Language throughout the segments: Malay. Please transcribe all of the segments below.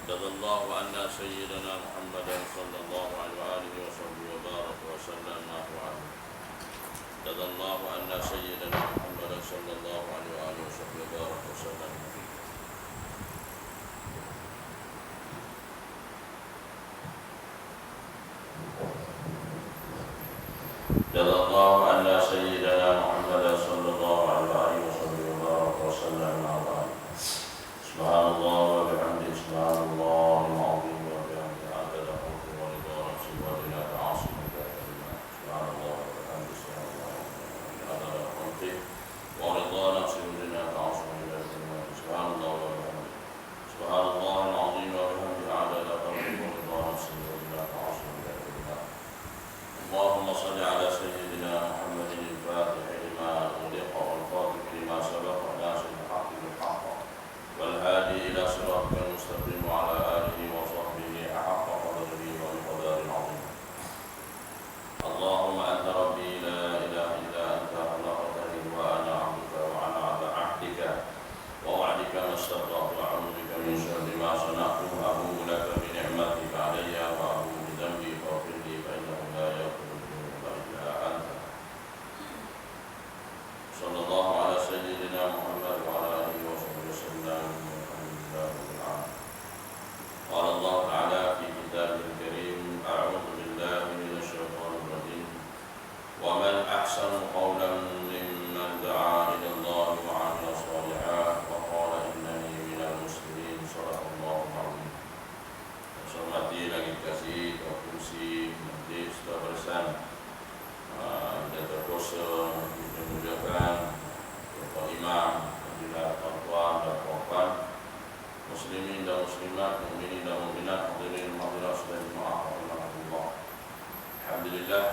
جزا الله عنا سيدنا محمدا صلى الله عليه وآله وصحبه وبارك وسلم وعلى جزا الله عنا سيدنا محمدا صلى الله عليه وآله وصحبه وبارك وسلم جزا الله عنا سيدنا محمدا صلى الله عليه وآله وصحبه وبارك وسلم وعلى سبحان الله وبحمده سبحان الله العظيم وبحمده عدد خلقه ورضا نفسه وزنة عرشه وكلماته سبحان الله وبحمده سبحان الله عدد خلقه ورضا نفسه وزنة عرشه وكلماته سبحان الله وبحمده سبحان الله العظيم وبحمده عدد خلقه ورضا نفسه وزنة عرشه وكلماته اللهم صل على سيدنا محمد الفاتح لما أغلق والفاتح لما سبق ناصر الحق بالحق والهادي إلى صراطك المستقيم وعلى آله وصحبه أحق قدره ومقدار العظيم اللهم أنت ربي لا إله إلا أنت خلقتني وأنا عبدك وأنا على عهدك ووعدك ما استطعت وأعوذ بك من شر ما صنعت أبوء لك بنعمتك علي وأبوء بذنبي فاغفر لي فإنه لا يغفر الذنوب إلا أنت صلى الله على سيدنا محمد وعلى آله وصحبه وسلم والحمد لله رب العالمين قال الله تعالى في كتابه الكريم أعوذ بالله من الشيطان الرجيم ومن أحسن قولا ممن دعا إلى الله وعمل صالحا وقال إنني من المسلمين صدق الله العظيم. Hormati lagi kasih kursi majlis barisan dan terkuasa dimuliakan Bapak Imam, Alhamdulillah tuan-tuan dan puan muslimin dan muslimat, mukminin dan mukminat, hadirin hadirat sekalian jemaah rahimahullah. Alhamdulillah,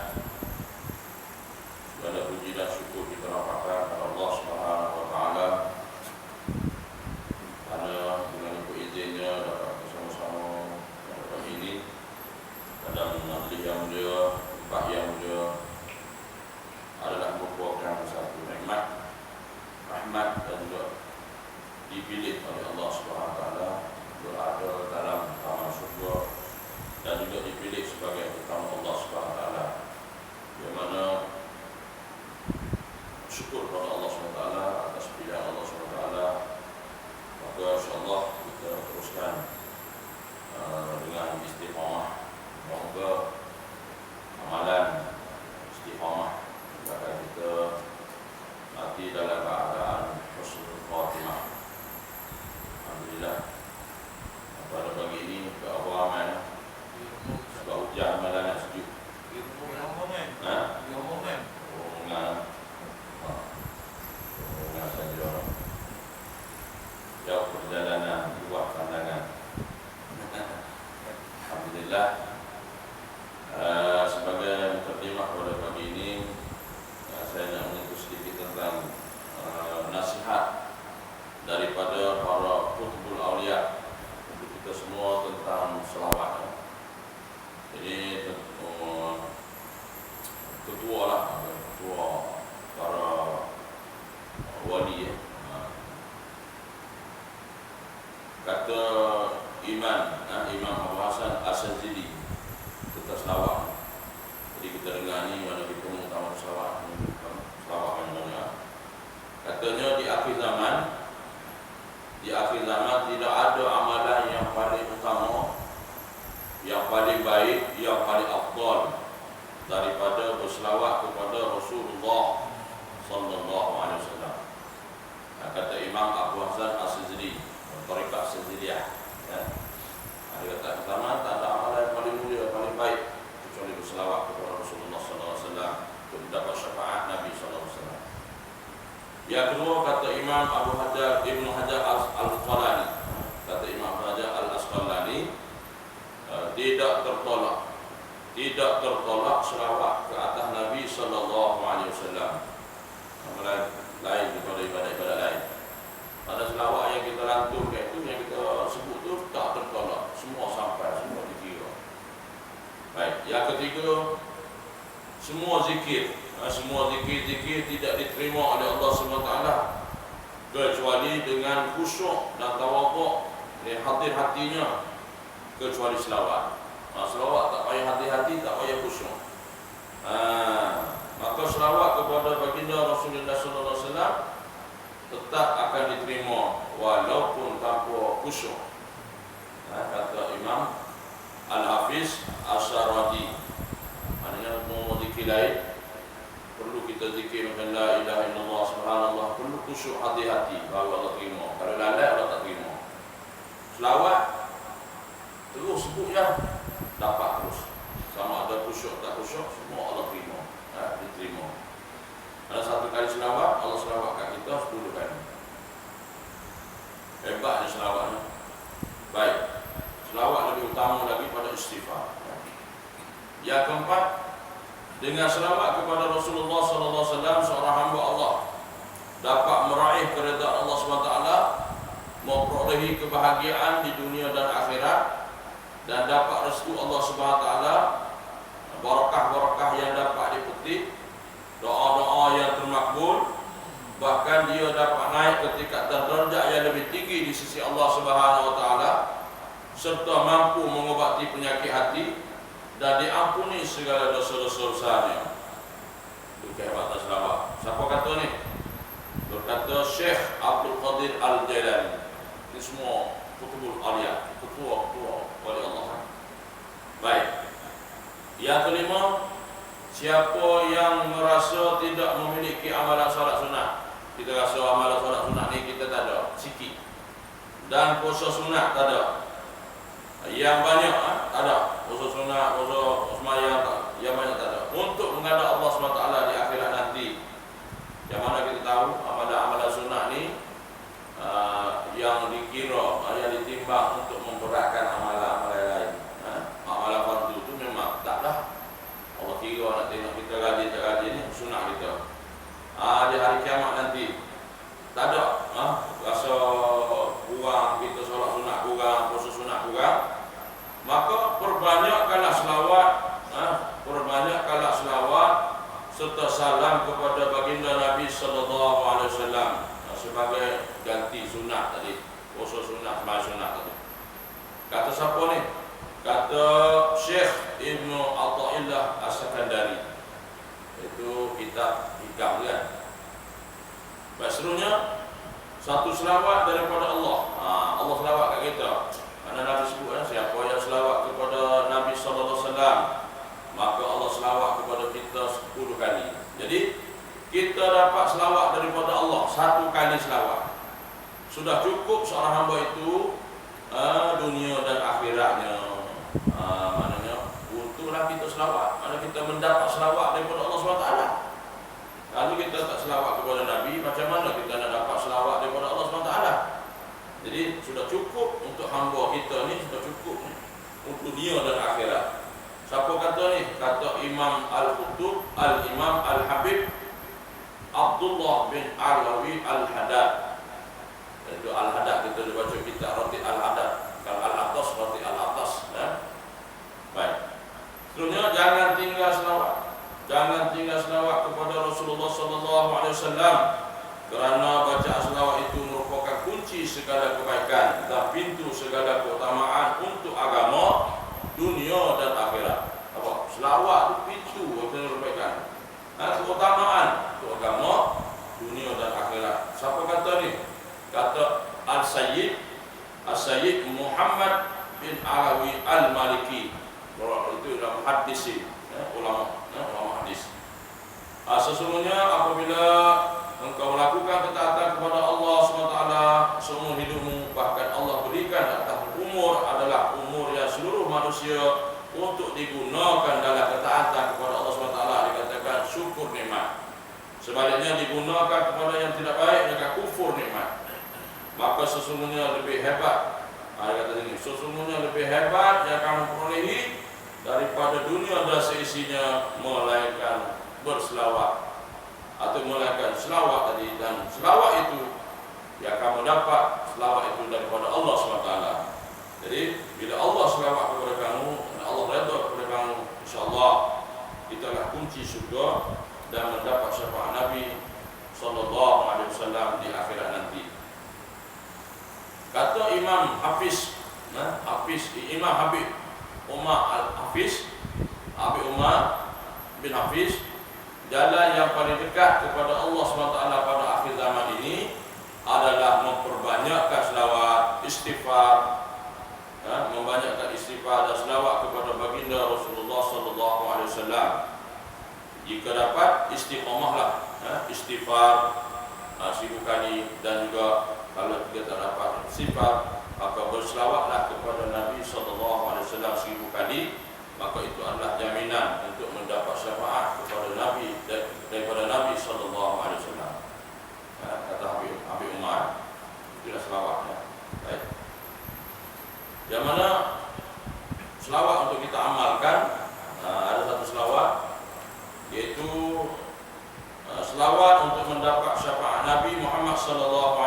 segala puji dan syukur kita rapatkan kepada Allah Subhanahu wa taala kerana dengan ikut izinnya dapat bersama-sama pada ini pada majlis yang mulia, tempat yang mulia adalah merupakan satu rahmat dan juga dipilih oleh Allah Subhanahu wa taala berada dalam taman surga dan juga dipilih sebagai tetamu Allah Subhanahu wa taala, di mana syukur kepada Allah Subhanahu wa taala atas pilihan Allah Subhanahu wa taala. Maka insyaallah kita teruskan dengan istiqamah, semoga amalan istiqamah agar kita mati dalam keadaan husnul khatimah. Alhamdulillah. Pada pagi ini ke awal sebab hujan malam sejuk. Omongan saja. Jauh perjalanan luar pandangan. Alhamdulillah. Sebagai mukadimah pada pagi ini, saya nak menyentuh sedikit tentang nasihat daripada para qutbul awliya untuk kita semua tentang selawat. Jadi ketua para wali. Kata Imam Abu Hasan As-Sajili tentang selawat. Jadi kita dengar ni mana kita mengutamakan selawat mana. Katanya di akhir zaman tidak ada amalan yang paling utama, yang paling baik, yang paling afdal daripada berselawat kepada Rasulullah sallallahu alaihi wasallam. Kata Imam Abu Hasan As-Sajili, tarekat Sajiliyah. Dia kata pertama, tak ada amalan yang paling mulia, paling baik kecuali berselawat kepada Rasulullah sallallahu alaihi wasallam untuk mendapat syafaat Nabi sallallahu alaihi wasallam. Yang kedua, kata Imam Abu Hajar Ibn Hajar Al-Asqalani, kata Imam Abu Hajar Al-Asqalani, tidak tertolak selawat ke atas Nabi sallallahu alaihi wasallam. Amalan lain daripada ibadat-ibadat lain. Pada selawat yang kita lantunkan itu, yang kita sebut tu tak tertolak, semua sampai, semua dikira. Baik, yang ketiga, semua zikir tidak diterima oleh Allah SWT kecuali dengan khusyuk dan tawaduk, hadir hatinya kecuali selawat. Selawat tak payah hati-hati, tak payah khusyuk. Maka selawat kepada baginda Rasulullah sallallahu alaihi wasallam tetap akan diterima walaupun tanpa khusyuk. Kata Imam Al-Hafiz As-Sarwadi, maknanya mau zikir lain perlu kita zikir macam la ilaha illallah subhanallah, perlu khusyuk hati-hati baru Allah terima. Kalau lalai Allah tak terima. Selawat terus sebut ya, dapat terus. Sama ada khusyuk tak khusyuk, semua Allah terima. Diterima. Ada satu kali selawat, Allah selawatkan kita 10 kali. Hebatnya selawatnya. Baik. Selawat lebih utama lagi pada istighfar. Yang keempat, dengan selawat kepada Rasulullah sallallahu alaihi wasallam, seorang hamba Allah dapat meraih keredaan Allah SWT, memperolehi kebahagiaan di dunia dan akhirat, dan dapat restu Allah SWT, barakah-barakah yang dapat dipetik, doa-doa yang termakbul, bahkan dia dapat naik ke tingkat derajat yang lebih tinggi di sisi Allah SWT, serta mampu mengobati penyakit hati dan diampuni segala dosa-dosa besarnya. Itu kehebatan selawat. Siapa kata ni? Berkata Syekh Abdul Qadir Al-Jailani. Ini semua kutubul aliyah, ketua-ketua wali Allah. Baik. Yang kelima, siapa yang merasa tidak memiliki amalan solat sunat. Kita rasa amalan solat sunat ni kita tak ada, sikit. Dan puasa sunat tak ada. Yang banyak tak ada. Puasa sunat, puasa semayang tak. Yang banyak tak ada. Untuk menghadap Allah SWT di akhirat nanti, yang mana kita tahu amalan sunat ni yang dikira, yang ditimbang untuk memberatkan amalan-amalan lain. Amalan fardu tu memang taklah. Allah kira nak tengok kita rajin tak rajin ni sunat kita. Di hari kiamat nanti tak ada rasa kurang, kita solat sunat kurang, puasa sunat kurang. Maka perbanyakkanlah selawat, perbanyakkanlah selawat serta salam kepada baginda Nabi sallallahu alaihi wasallam sebagai ganti sunat tadi, puasa sunat, sembahyang sunat tadi. Kata siapa ni? Kata Syekh Ibnu Athaillah As-Sakandari. Itu kitab hikam kan. Seterusnya, satu selawat daripada Allah. Allah selawat kat kita. Kerana Nabi sebut siapa yang selawat kepada Nabi sallallahu alaihi wasallam, maka Allah selawat kepada kita 10 kali. Jadi kita dapat selawat daripada Allah 1 kali selawat. Sudah cukup seorang hamba itu dunia dan akhiratnya. Maknanya untunglah kita selawat. Mana kita mendapat selawat daripada Allah SWT. Lalu kita tak selawat kepada Nabi, macam mana kita nak dapat selawat daripada Allah SWT? Jadi sudah cukup untuk hamba kita ni, sudah cukup ni untuk dunia dan akhirat. Siapa kata ni? Kata Imam Al-Qutub Al-Imam Al-Habib Abdullah bin Alawi Al-Haddad. Itu Al-Haddad, kita baca kitab Rati Al-Haddad. Kalau Al-Atas, Rati Al-Atas. Baik. Seterusnya, jangan tinggal selawat. Jangan tinggal selawat kepada Rasulullah SAW, kerana bacaan selawat itu merupakan kunci segala kebaikan dan pintu segala keutamaan untuk agama, dunia dan akhirat. Apa? Selawat itu pintu untuk kebaikan, keutamaan untuk agama, dunia dan akhirat. Siapa kata ni? Kata Al-Sayyid Muhammad bin Alawi Al-Maliki. Itu dalam hadis, ulama hadis. Sesungguhnya apabila engkau melakukan ketaatan kepada Allah SWT seumur hidupmu, bahkan Allah berikan atas umur adalah umur yang seluruh manusia untuk digunakan dalam ketaatan kepada Allah SWT, dikatakan syukur nikmat. Sebaliknya digunakan kepada yang tidak baik, dengan kufur nikmat. Maka sesungguhnya lebih hebat, kata ini, sesungguhnya lebih hebat yang kamu perolehi daripada dunia dan seisinya, melainkan berselawat atau melainkan selawat tadi. Dan selawat itu yang kamu dapat, selawat itu daripada Allah SWT. Jadi bila Allah selawat kepada kamu dan Allah redha kepada kamu, insyaAllah itulah kunci syurga dan mendapat syafaat Nabi SAW di akhirat nanti. Kata Imam Hafiz Imam Habib Umar Al-Hafiz, Habib Umar bin Hafiz, jalan yang paling dekat kepada Allah SWT pada akhir zaman ini adalah memperbanyakkan selawat, istighfar, membanyakkan istighfar dan selawat kepada baginda Rasulullah SAW. Jika dapat istiqamahlah, istighfar 1000 kali, dan juga kalau kita tak dapat istighfar, maka berselawatlah kepada Nabi SAW 1000 kali. Maka itu adalah jaminan untuk mendapat syafaat kepada Nabi daripada Nabi SAW. Kata Habib Umar, itulah selawatnya. Baik. Yang mana selawat untuk kita amalkan, ada satu selawat, yaitu selawat untuk mendapat syafaat Nabi Muhammad SAW,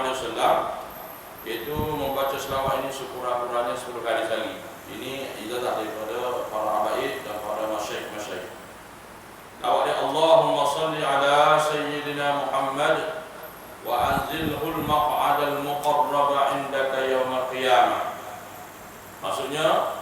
yaitu membaca selawat ini sekurang-kurangnya 10 kali sehari. Ini ijazah daripada para habaib dan para masyayikh. Lawak dia, Allahumma salli ala Sayyidina Muhammad wa anzilhul maq'adal muqarraba indaka yawmal qiyamah. Maksudnya,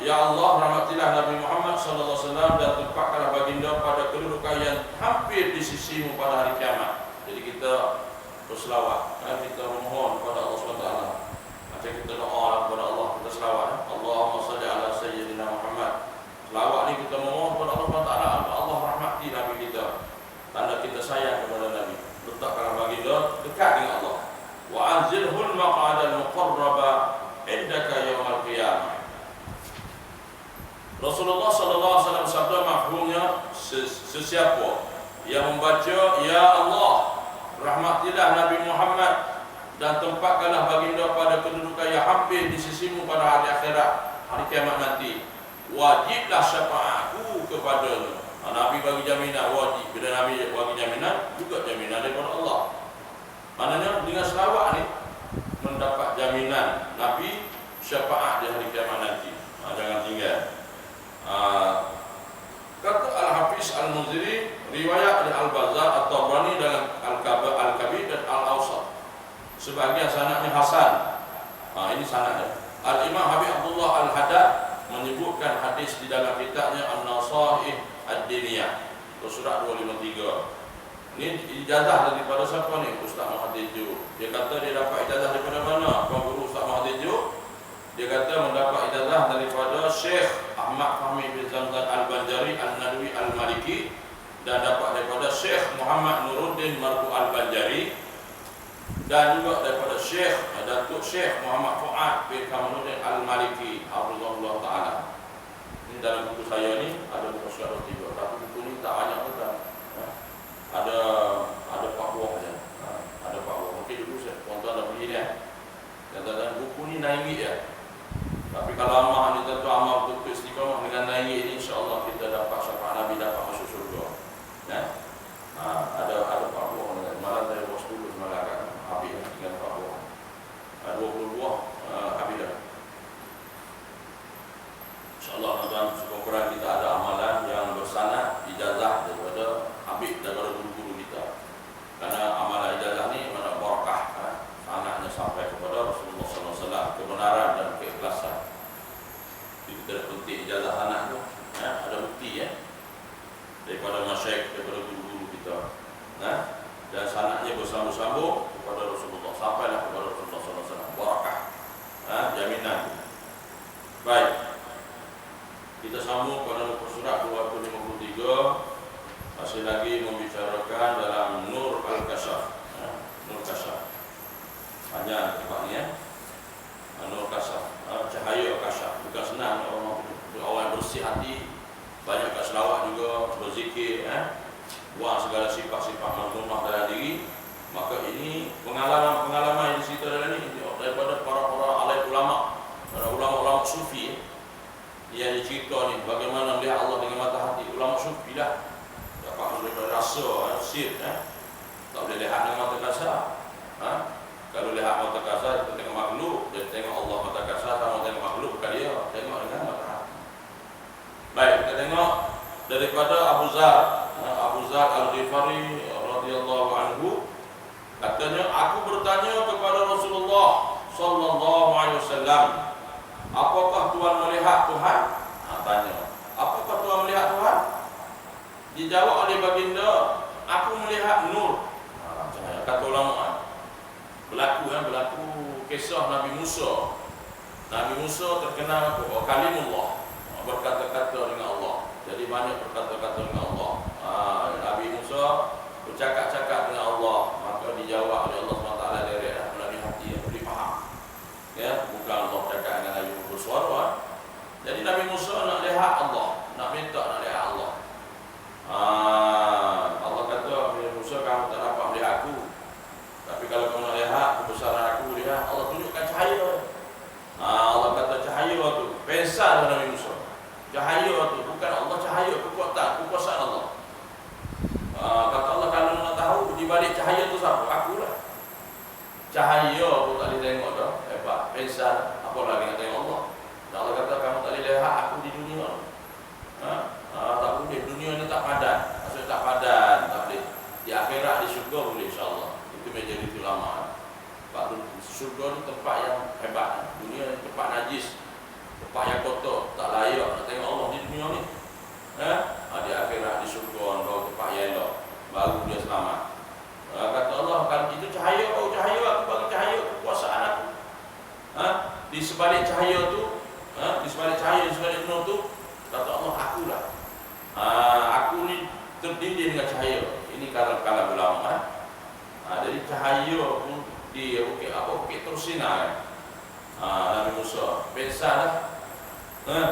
ya Allah, rahmatilah Nabi Muhammad SAW dan tempatkanlah baginda pada kedudukan yang hampir di sisimu pada hari kiamat. Jadi kita berselawat, kita memohon kepada Allah SWT. Macam kita doa kepada Allah, kita selawat, Allahumma salli ala Sayyidina Muhammad. Selawat ni kita memohon kepada Allah SWT, Allah rahmati Nabi kita, tanda kita sayang kepada Nabi. Letakkanlah baginda dekat dengan Allah. Wa anzilhul maq'adal muqarraba indaka yawmal qiyamah. Rasulullah SAW sabda mafhumnya, sesiapa yang membaca ya Allah, rahmatilah Nabi Muhammad dan tempatkanlah baginda pada kedudukan yang hampir di sisimu pada hari akhirat, hari kiamat nanti, wajiblah syafaatku kepadanya. Nabi bagi jaminan, wajib. Bila Nabi bagi jaminan, juga jaminan daripada Allah. Maknanya dengan selawat ni mendapat jaminan Nabi syafaat di hari kiamat nanti. Jangan tinggal. Kata Al-Hafiz Al-Munziri, riwayat dari Al-Bazzar atau Tabrani dalam Al-Kabir dan Al-Awsat. Sebahagian sanadnya hasan. Ini sanadnya. Al-Imam Habib Abdullah Al-Haddad menyebutkan hadis di dalam kitabnya An-Nasaih Ad-Diniyah, surat 253. Ini ijazah daripada siapa ni? Ustaz Muhammad Jo. Dia kata dia dapat ijazah daripada mana? Tuan Guru Ustaz Muhammad Jo. Dia kata mendapat ijazah daripada Syekh Ahmad Fahmi bin Zamzam Al-Banjari Al-Nadwi Al-Maliki, dan dapat daripada Syekh Muhammad Nuruddin Marbu Al-Banjari, dan juga daripada Syekh Datuk Syekh Muhammad Fuad bin Kamaluddin Al-Maliki Hafizahullah Ta'ala. Ini dalam buku saya ni ada buku surat 3, tapi buku ni tak banyak pun dah. Ada 4 buah saja. Ada 4 buah. Mungkin dulu tuan-tuan dah beli ni. Dan buku ni RM9 ya. Tapi kalau amal ni tentu amal betul istiqamah dengan RM9 ni, insya-Allah kita dapat syafaat Nabi, dapat masuk surga. Ada 4 buah. Malah saya buat 10 malah kan habis dengan 4 buah. 20 buah habis dah. InsyaAllah tuan-tuan, sekurang-kurang kita ada amalan yang bersanad ijazah daripada Habib, daripada guru-guru kita. Karena amalan ijazah ni mana barakah, sanadnya sampai kepada Rasulullah SAW, kebenaran dan keikhlasan. Jadi kita dah penting ijazah sanad tu, ada bukti daripada masyayikh, daripada guru-guru kita. Dan sanadnya bersambung-sambung kepada Rasulullah, sampailah kepada Rasulullah SAW, barakah, jaminan. Baik, kita sambung pada muka surat 253, masih lagi membicarakan dalam Nur Al-Kasyaf. Nur Kasyaf, panjang tempatnya. Nur Kasyaf, cahaya Kasyaf. Bukan senang orang bersih hati, banyak kat selawat juga, berzikir, buang segala sifat-sifat mazmumah dalam diri. Maka ini pengalaman yang dicerita dalam ini daripada para alim ulama, para ulama-ulama sufi yang dicerita ni, bagaimana melihat Allah dengan mata hati. Ulama sufi lah, dapat boleh rasa sir, tak boleh lihat dengan mata kasar. Kalau lihat mata kasar, kita tengok makhluk. Dia tengok Allah mata kasar, sama tengok makhluk, bukan dia tengok dengan mata hati. Baik, kita tengok daripada Abu Zar Al-Ghifari radhiyallahu anhu, katanya, aku bertanya kepada Rasulullah sallallahu alaihi wasallam, wasallam, apakah Tuhan melihat Tuhan? Tanya, apakah Tuhan melihat Tuhan? Dijawab oleh baginda, aku melihat nur. Kata ulama, berlaku kisah Nabi Musa. Nabi Musa terkenal kalimullah, berkata-kata dengan Allah. Jadi banyak berkata-kata dengan Allah. Nabi Musa bercakap-cakap dengan Allah, maka dijawab oleh Allah SWT dari melalui hati yang boleh faham. Ya, bukan Allah cakap dengan ayu bersuara. Jadi Nabi Musa nak lihat Allah, nak minta nak lihat Allah. Allah kata, Nabi Musa, kamu tak dapat melihat aku, tapi kalau kamu nak lihat kebesaran aku, lihat Allah tunjukkan cahaya. Allah kata cahaya tu, pensar Nabi Musa. Cahaya tu bukan Allah, cahaya kekuasaan Allah. Kata Allah, kalau nak tahu di balik cahaya tu siapa? Akulah. Cahaya pun tak boleh tengok dah. Hebat, pensar, apa lagi nak tengok Allah. Dan Allah kata kamu tak boleh lihat aku di dunia. Tak boleh, dunia ni tak padan. Maksudnya tak padan, tak boleh. Di akhirat, di syurga boleh insya-Allah. Itu majoriti ulama. Sebab syurga ni tempat yang hebat. Dunia ni tempat najis, tempat yang kotor, tak layak nak tengok Allah di dunia ni. Di akhirat, di syurga, baru tempat yang elok, baru dia selamat. Kata Allah, kalau itu cahaya, baru cahaya aku, bagi cahaya kekuasaan aku. Di sebalik cahaya tu, di sebalik cahaya, di sebalik nur tu, kata Allah, akulah. Aku ni terdinding dengan cahaya. Ini kalam ulama. Jadi cahaya pun di bukit tersinar. Nabi Musa pensar lah.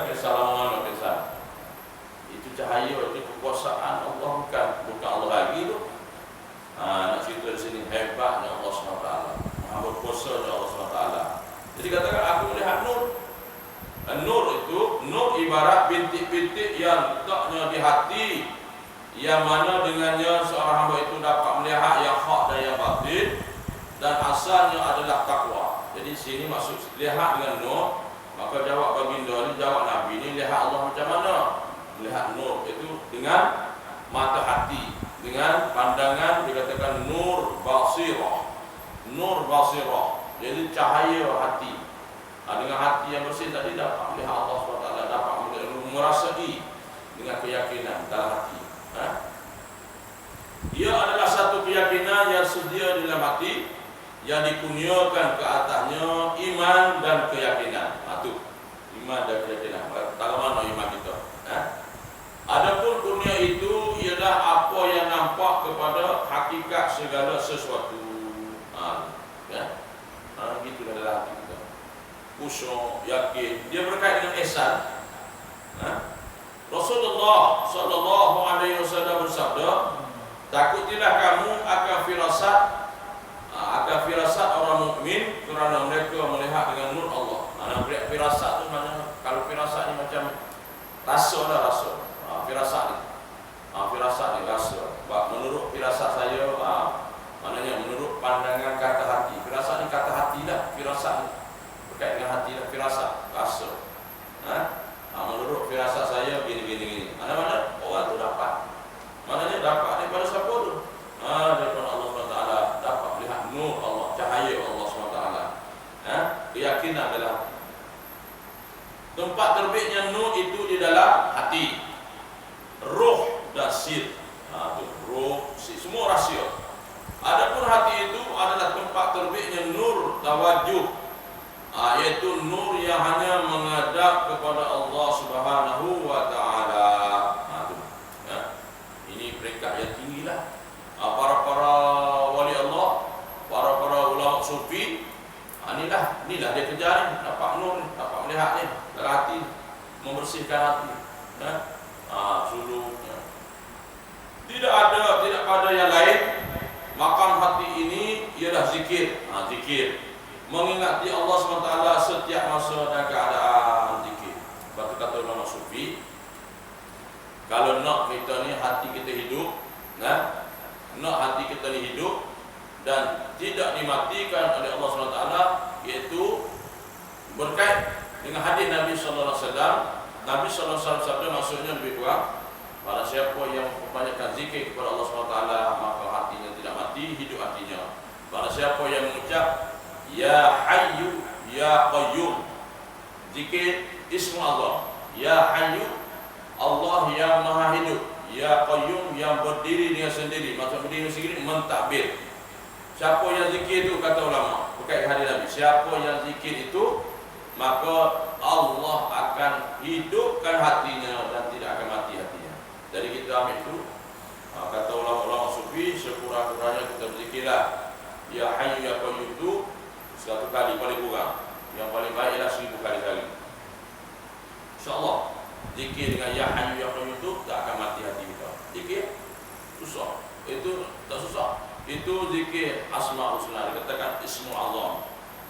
Pensar lama-lama pensar. Itu cahaya, itu kekuasaan Allah, bukan Allah lagi tu. Nak cerita di sini hebatnya Allah SWT, berkuasanya Allah SWT. Jadi katakan aku melihat nur. Nur itu, nur ibarat bintik-bintik yang letaknya di hati, yang mana dengannya seorang hamba itu dapat melihat yang hak dan yang batin, dan asalnya adalah takwa. Jadi sini maksud lihat dengan nur. Maka jawab baginda ni, jawab Nabi ni, lihat Allah macam mana? Melihat nur itu dengan mata hati, dengan pandangan, dikatakan nur basirah. Nur basirah, jadi cahaya hati. Dengan hati yang bersih tadi dapat melihat Allah SWT, dapat merasai dengan keyakinan dalam hati. Ia adalah satu keyakinan yang sedia di dalam hati, yang dikurniakan ke atasnya iman dan keyakinan. Itu iman dan keyakinan. Tak mana iman kita. Adapun kurnia itu ialah apa yang nampak kepada hakikat segala sesuatu. Gitulah dalam hati kita. Khusyuk, yakin. Dia berkait dengan ihsan. Rasulullah sallallahu alaihi wasallam bersabda, takutilah kamu akan firasat orang mukmin kerana mereka melihat dengan nur Allah. Firasat tu mana? Kalau firasat ni macam rasa. Firasat ni rasa. Menurut firasat saya, maknanya menurut pandangan kata hati. Firasat ni kata hati lah. Firasat ni berkait dengan hati lah. Firasat, rasa. Menurut firasat saya gini. Mana orang tu dapat. Maknanya dapat daripada siapa tu? Daripada Allah SWT. Dapat melihat nur Allah, cahaya Allah SWT. Keyakinan adalah tempat terbitnya nur itu di dalam hati, roh dan sir. Roh, sir, semua rahsia. Adapun hati itu adalah tempat terbitnya nur tawajuh, iaitu nur yang hanya menghadap kepada Allah Subhanahu wa taala. Ini peringkat yang tinggilah. Para wali Allah, para ulama sufi, inilah dia kejar ni, dapat nur ni, dapat melihat ni dalam hati, membersihkan hati. Suluknya. Tidak ada yang lain. Makam hati ini ialah zikir. Zikir. Mengingati Allah SWT setiap masa dan keadaan, zikir. Kata ulama sufi, kalau nak kita ni hati kita hidup, nak hati kita ni hidup dan tidak dimatikan oleh Allah SWT, iaitu berkait dengan hadis Nabi sallallahu alaihi wasallam. Nabi sallallahu alaihi wasallam maksudnya lebih kurang, pada siapa yang membanyakkan zikir kepada Allah SWT, maka hatinya tidak mati, hidup hatinya. Pada siapa yang mengucap ya hayyu Ya Qayyum. Zikir ismu Allah. Ya Hayyu, Allah yang maha hidup. Ya Qayyum, yang berdiri dengan sendiri. Maksud berdiri sendiri mentadbir. Siapa yang zikir itu, kata ulama berkait hadis Nabi, siapa yang zikir itu, maka Allah akan hidupkan hatinya dan tidak akan mati hatinya. Jadi kita ambil itu, kata ulama-ulama sufi, sekurang-kurangnya kita berzikirlah Ya Hayyu Ya Qayyum itu 100 kali paling kurang. Yang paling baik ialah 1000 kali. InsyaAllah zikir dengan Ya Hayyu Ya Qayyum itu tak akan mati hati kita. Zikir susah, itu tak susah. Itu zikir Asma'ul Husna, dikatakan Ismu Allah.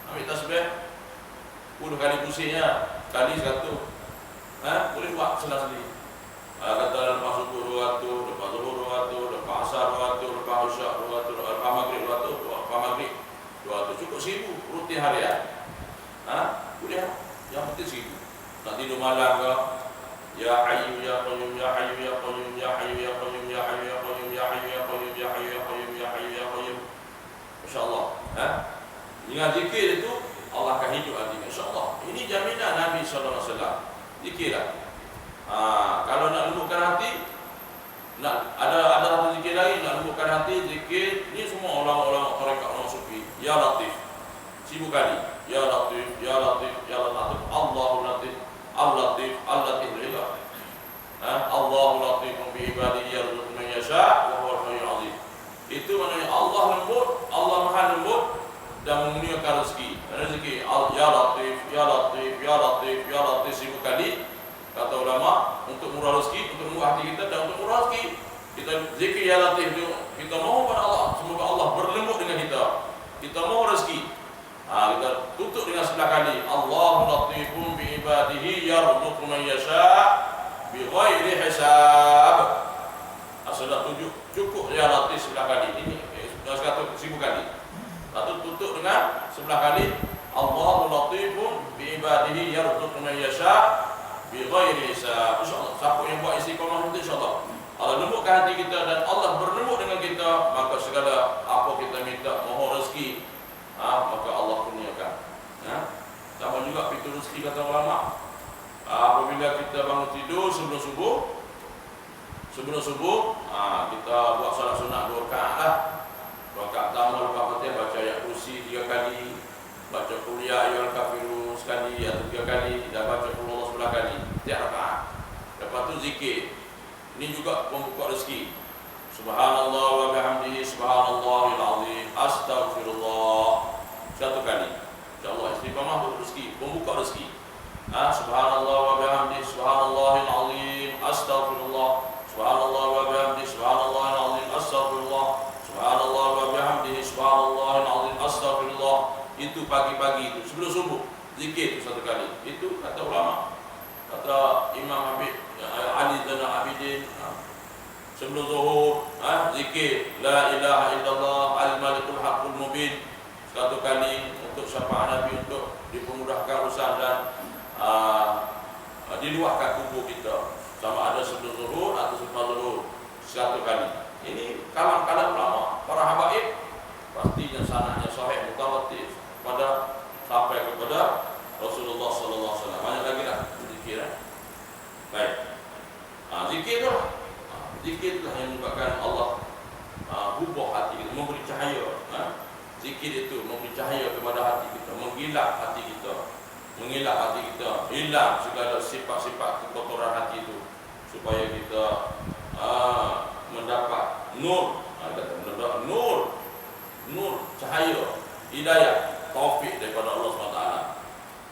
Ambil tasbih 10 kali pusingnya, kali 100. Boleh buat sendiri. Kata lepas subuh 200, lepas zuhur 200, lepas asar 200, lepas isyak 200, lepas maghrib 200, lepas maghrib 200. Cukup 1000 rutin harian. Boleh. Yang penting 1000. Nak tidur malam ke, Ya Hayyu Ya Qayyum, Ya Hayyu Ya Qayyum, Ya Hayyu Ya Qayyum, Ya Hayyu Ya Qayyum, Ya Hayyu Ya Qayyum, Ya Hayyu Ya Qayyum, Ya Hayyu Ya Qayyum. InsyaAllah. Dengan zikir itu Allah akan hidup hatinya, insyaAllah. Ini jaminan Nabi SAW. Zikirlah. Kalau nak lembutkan hati, nak ada satu zikir lagi, nak lembutkan hati, zikir ni semua orang-orang tarekat, orang sufi. Ya Latif 1000 kali. Ya Latif, Ya Latif, Ya Latif, Allahu Latif, Al-Latif, Al-Latif juga. Allahu Latif bi ibadihi yarzuqu man yasha' wa huwal hayyul 'azim. Itu maknanya Allah lembut, Allah Maha lembut dan mengurniakan rezeki. Rezeki Ya Latif, Ya Latif, Ya Latif, Ya Latif 1000 kali. Kata ulama, untuk murah rezeki, untuk murah hati kita dan untuk murah rezeki. Kita zikir Ya Latif itu, kita mohon kepada Allah, semoga Allah berlembut dengan kita. Kita mohon rezeki. Kita tutup dengan sebelah kali. Allahu latifun bi ibadihi yarzuqu man yasha' bi ghairi hisab. Sudah cukup Ya Latif sebelah kali. Ini 1000 kali. Lalu tutup dengan sebelah kali. Allahu latifun bi ibadihi yarzuqu man yasha' bi ghairi hisab. InsyaAllah siapa yang buat istiqamah itu, InsyaAllah Allah lembutkan hati kita dan Allah berlembut dengan kita, maka segala apa kita minta, mohon rezeki, maka Allah kurniakan. Sama juga pintu rezeki, kata ulama. Apabila kita bangun tidur sebelum subuh, kita buat salat sunat 2 rakaat lah. Rakaat pertama lepas Fatihah baca ayat kursi 3 kali, baca qul ya ayyuhal kafirun sekali atau 3 kali, dan baca qul huwallahu 10 kali tiap rakaat. Lepas tu zikir. Ini juga pembuka rezeki. Subhanallah wa bihamdihi subhanallahil azim, astaghfirullah 1 kali. InsyaAllah istiqamah untuk rezeki, pembuka rezeki. Subhanallah wa bihamdihi subhanallahil azim, astaghfirullah. Subhanallah wa bihamdihi subhanallahil azim, astaghfirullah. Subhanallah wa bihamdihi subhanallahil azim, astaghfirullah. Itu pagi-pagi itu sebelum subuh. Zikir itu 1 kali. Itu kata ulama. Kata Imam Habib Ali Zainal Abidin, sebelum zuhur zikir La ilaha illallah al-malikul haqqul mubin 1 kali untuk syafaat Nabi, untuk dipermudahkan urusan dan diluahkan kubur kita, sama ada sebelum zuhur atau selepas zuhur 1 kali. Ini kalam-kalam ulama, para habaib, pastinya sanadnya sahih mutawatir pada sampai kepada Rasulullah sallallahu alaihi wasallam. Banyak lagi lah zikir. Baik. Zikir tu lah. Zikir itulah yang menyebabkan Allah hubah hati kita, memberi cahaya. Zikir itu memberi cahaya kepada hati kita, menggilap hati kita, hilang segala sifat-sifat kekotoran hati itu, supaya kita mendapat nur, nur cahaya, hidayah, taufik daripada Allah SWT.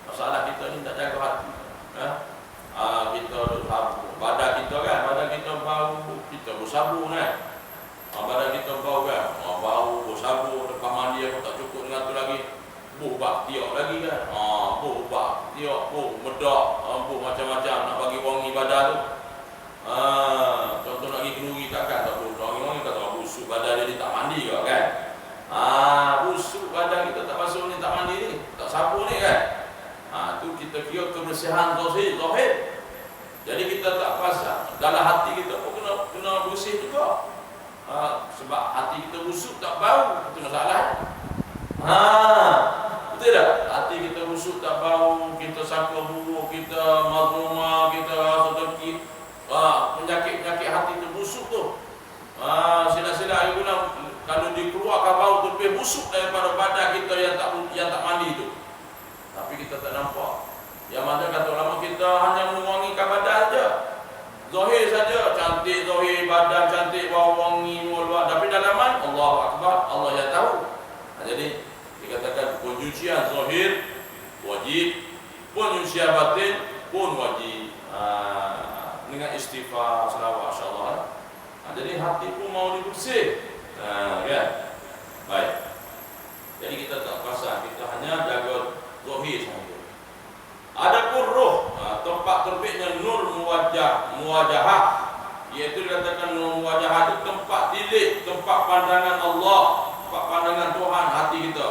Masalah kita ni tak jaga hati. Kita badan kita kan, badan kita bau, kita bersabu kan. Badan kita bau kan, bau bersabu, lepas mandi aku tak cukup dengan tu lagi, buh bak tiok lagi kan. Buh bak tiok, buh medak, buh macam-macam nak bagi wangi badan tu. Contoh nak pergi kenduri takkan tak buh wangi-wangi, kata busuk badan dia tak mandi ke kan. Busuk badan kita tak basuh ni, tak mandi ni, tak sapu ni kan. Tu kita kira kebersihan zahir. Jadi kita tak perasan dalam hati kita pun kena bersih juga. Sebab hati kita busuk tak bau, itu masalah. Betul tak? Hati kita busuk busuk tak bau, kita sangka buruk, kita mazmumah, kita rasa dengki, penyakit-penyakit hati tu busuk tu. Sila-sila ibu nak kalau dikeluarkan bau tu lebih busuk daripada badan kita yang tak mandi tu. Tapi kita tak nampak. Yang mana kata ulama kita hanya mewangikan badan saja. Zahir saja, cantik zahir, badan cantik, bau wangi, luar. Tapi dalaman, Allahu Akbar, Allah yang tahu. Jadi dikatakan pencucian zahir wajib, pencucian batin pun wajib. Dengan istighfar, selawat, insya-Allah. Jadi hati pun mau dibersih. Kan? Baik. Jadi kita tak pasal, kita hanya jaga zahir saja. Adapun roh, tempat terbitnya nur muwajahah, iaitu dikatakan nur muwajahah itu tempat tilik, tempat pandangan Allah, tempat pandangan Tuhan hati kita,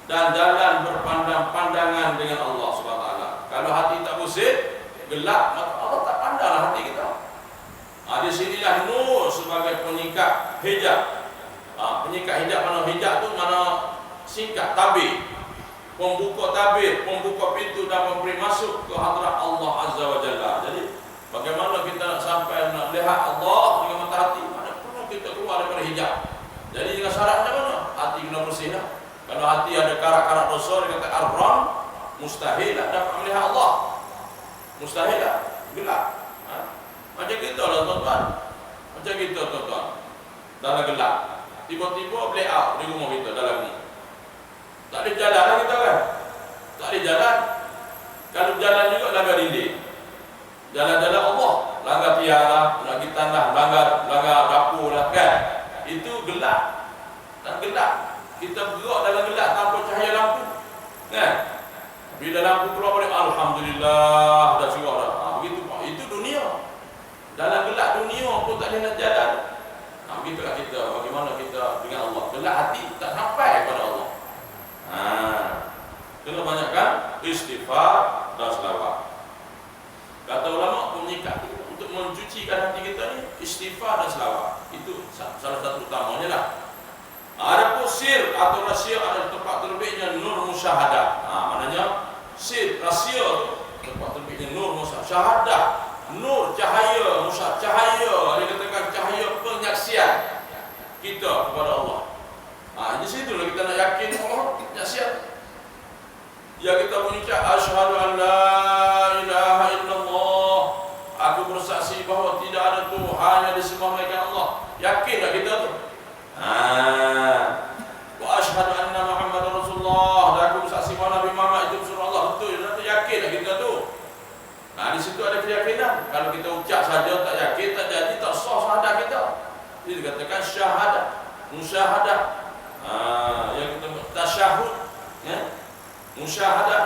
dan jalan berpandang-pandangan dengan Allah SWT. Kalau hati tak bersih, gelap, maka Allah tak pandanglah hati kita. Di sinilah nur sebagai penyikat hijab. Penyikat hijab, mana hijab tu mana singkat, tabir, pembuka tabir, pembuka pintu dan memberi masuk ke hadrat Allah Azza wa Jalla. Jadi bagaimana kita nak sampai nak lihat Allah dengan mata hati? Mana perlu kita keluar daripada hijab. Jadi dengan syaratnya mana? Hati kena bersih dah. Kalau hati ada karat-karat dosa, dia kata ar-ram, mustahil lah dapat melihat Allah. Mustahil lah, gelap. Macam kita lah tuan-tuan. Macam kita tuan-tuan. Dalam gelap. Tiba-tiba play out di rumah kita dalam ni. Tak ada jalan lah kita kan. Tak ada jalan. Kalau jalan juga langgar dinding. Jalan-jalan Allah, langgar tiara, lagi tanah, langgar dapur lah kan. Itu gelap. Tak gelap. Kita bergerak dalam gelap tanpa cahaya lampu. Kan? Bila lampu keluar balik, alhamdulillah dah cerah dah. Begitu Pak. Itu dunia. Dalam gelap dunia pun tak boleh nak jalan. Begitulah kita, bagaimana kita dengan Allah. Gelap hati tak sampai kepada Allah. Kena banyakkan istighfar dan selawat. Kata ulama penyikat untuk mencucikan hati kita ni istighfar dan selawat. Itu salah satu utamanya lah. Ada sir atau rahsia, ada tempat terbitnya nur musyahadah. Maknanya sir, rahsia tu tempat terbitnya nur musyahadah. Nur, cahaya, cahaya, dia katakan cahaya penyaksian kita kepada Allah. Di situ lah kita nak yakin Allah penyaksian. Ya, kita mengucap asyhadu an la ilaha illallah, aku bersaksi bahawa tidak ada Tuhan yang disembah melainkan Allah. Yakin tak kita tu? Wa asyhadu anna Muhammadar Rasulullah, dan aku bersaksi bahawa Nabi Muhammad itu Rasulullah Allah. Betul, yakin tak kita tu? Di situ ada keyakinan. Kalau kita ucap saja tak yakin, tak jadi, tak sah syahadah kita. Ini dikatakan syahadah, musyahadah. Yang kita tasyahud, ya, musyahadah,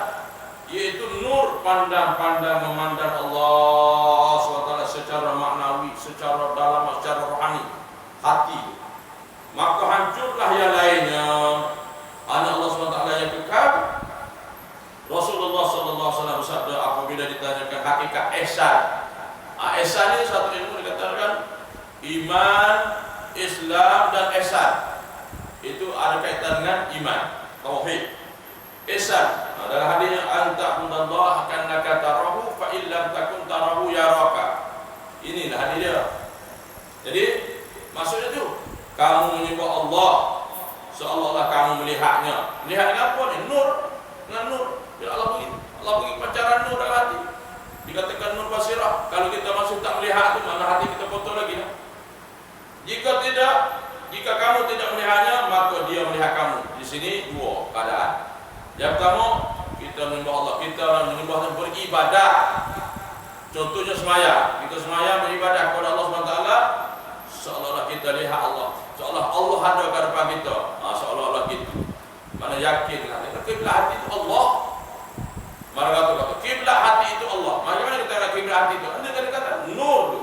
iaitu nur pandang-pandang memandang Allah SWT secara maknawi, secara dalam, secara rohani hati. Maka hancurlah yang lainnya. Anak Allah SWT yang kekal. Rasulullah SAW bersabda apabila ditanyakan hakikat ihsan. Ihsan ini satu ilmu dikatakan iman, Islam dan ihsan. Itu ada kaitan dengan iman, tauhid. Ihsan dalam hadisnya anta'budallaha ka'annaka tarahu fa illam takun tarahu yaraka. Inilah hadis dia. Jadi maksudnya tu kamu menyembah Allah seolah-olah kamu melihatnya. Melihat dengan apa ni? Nur, dengan nur. Bila Allah bagi pancaran nur dalam hati. Dikatakan nur basirah. Kalau kita masih tak melihat tu, mana hati kita kotor lagi lah. Jika kamu tidak melihatnya, maka dia melihat kamu. Di sini dua keadaan. Yang pertama, kita menyembah Allah, kita menyembah dan beribadah. Contohnya semaya. Kita semaya beribadah kepada Allah SWT, seolah-olah kita lihat Allah, seolah Allah ada ke depan kita. Seolah-olah gitu. Mana yakin lah. Kiblat hati itu Allah. Mana kata kiblat hati itu Allah. Bagaimana kita kata kiblat hati itu? Anda kata nur tu.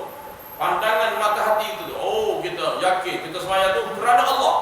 Pandangan mata hati itu. Oh, kita yakin kita semaya tu kerana Allah.